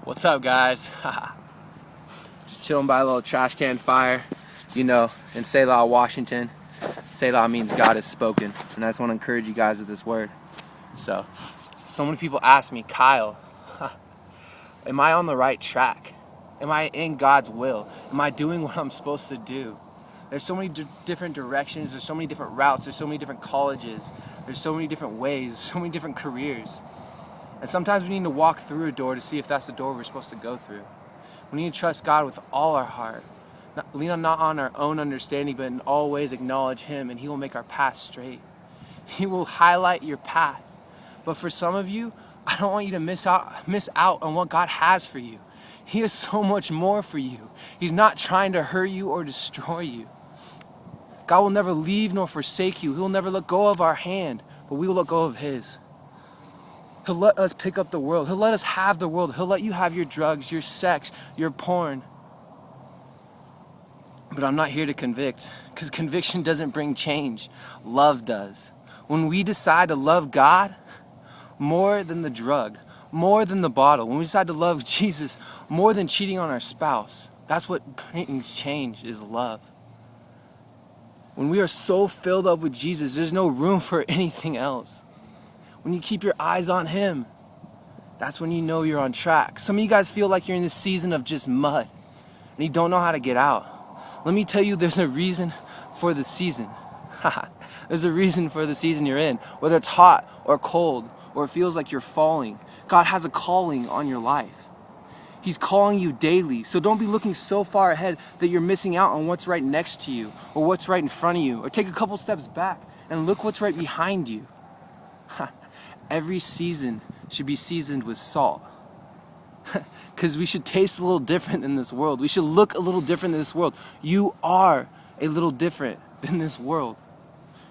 What's up, guys? Just chilling by a little trash can fire, in Selah, Washington. Selah means God has spoken, and I just want to encourage you guys with this word. So many people ask me, Kyle, am I on the right track? Am I in God's will? Am I doing what I'm supposed to do? There's so many different directions, there's so many different routes, there's so many different colleges, there's so many different ways, so many different careers. And sometimes we need to walk through a door to see if that's the door we're supposed to go through. We need to trust God with all our heart. Lean not on our own understanding, but in all ways acknowledge Him, and He will make our path straight. He will highlight your path. But for some of you, I don't want you to miss out on what God has for you. He has so much more for you. He's not trying to hurt you or destroy you. God will never leave nor forsake you. He will never let go of our hand, but we will let go of His. He'll let us pick up the world. He'll let us have the world. He'll let you have your drugs, your sex, your porn. But I'm not here to convict, because conviction doesn't bring change. Love does. When we decide to love God more than the drug, more than the bottle, when we decide to love Jesus more than cheating on our spouse, that's what brings change, is love. When we are so filled up with Jesus, there's no room for anything else. When you keep your eyes on Him, that's when you know you're on track. Some of you guys feel like you're in this season of just mud, and you don't know how to get out. Let me tell you, there's a reason for the season. There's a reason for the season you're in. Whether it's hot or cold, or it feels like you're falling, God has a calling on your life. He's calling you daily. So don't be looking so far ahead that you're missing out on what's right next to you, or what's right in front of you. Or take a couple steps back and look what's right behind you. Every season should be seasoned with salt. Because we should taste a little different in this world. We should look a little different in this world. You are a little different than this world.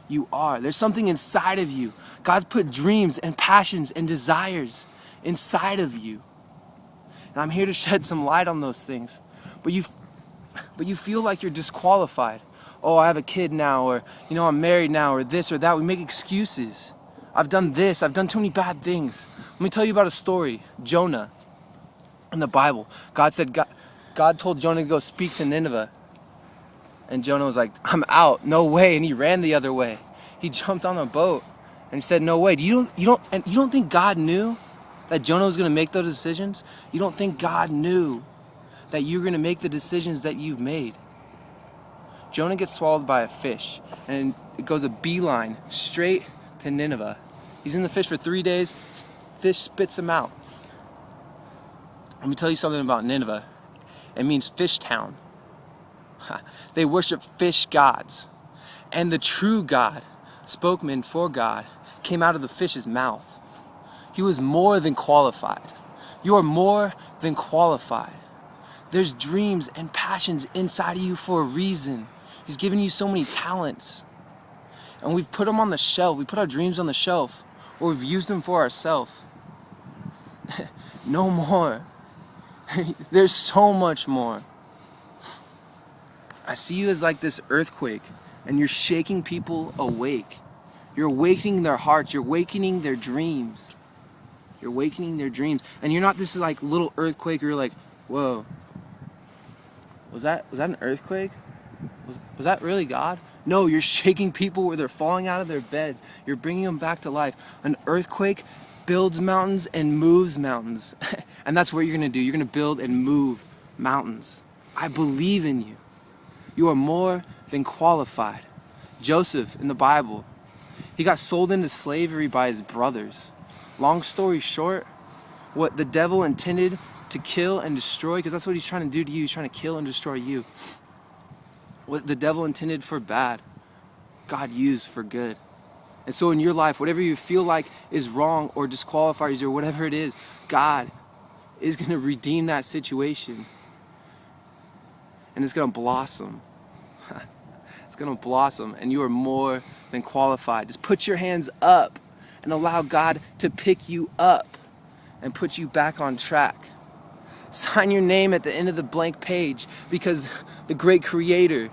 You are. There's something inside of you. God's put dreams and passions and desires inside of you. And I'm here to shed some light on those things. But you feel like you're disqualified. Oh, I have a kid now, or I'm married now, or this or that. We make excuses. I've done this, I've done too many bad things. Let me tell you about a story. Jonah. In the Bible, God told Jonah to go speak to Nineveh. And Jonah was like, I'm out, no way. And he ran the other way. He jumped on a boat and he said, no way. You don't think God knew that Jonah was going to make those decisions? You don't think God knew that you're going to make the decisions that you've made? Jonah gets swallowed by a fish, and it goes a beeline straight to Nineveh. He's in the fish for 3 days. Fish spits him out. Let me tell you something about Nineveh. It means fish town. They worship fish gods. And the true God, spokesman for God, came out of the fish's mouth. He was more than qualified. You are more than qualified. There's dreams and passions inside of you for a reason. He's given you so many talents. And we've put them on the shelf. We put our dreams on the shelf. Or we've used them for ourselves. No more. There's so much more. I see you as like this earthquake, and you're shaking people awake. You're awakening their hearts. You're awakening their dreams. You're awakening their dreams. And you're not this like little earthquake where you're like, whoa. Was that an earthquake? Was that really God? No, you're shaking people where they're falling out of their beds. You're bringing them back to life. An earthquake builds mountains and moves mountains. And that's what you're going to do. You're going to build and move mountains. I believe in you. You are more than qualified. Joseph in the Bible, he got sold into slavery by his brothers. Long story short, what the devil intended to kill and destroy, because that's what he's trying to do to you. He's trying to kill and destroy you. What the devil intended for bad, God used for good. And so in your life, whatever you feel like is wrong or disqualifies you or whatever it is, God is going to redeem that situation. And it's going to blossom. It's going to blossom, and you are more than qualified. Just put your hands up and allow God to pick you up and put you back on track. Sign your name at the end of the blank page, because the great Creator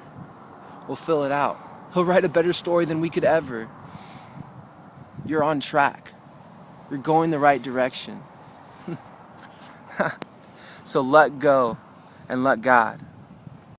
will fill it out. He'll write a better story than we could ever. You're on track. You're going the right direction. So let go and let God.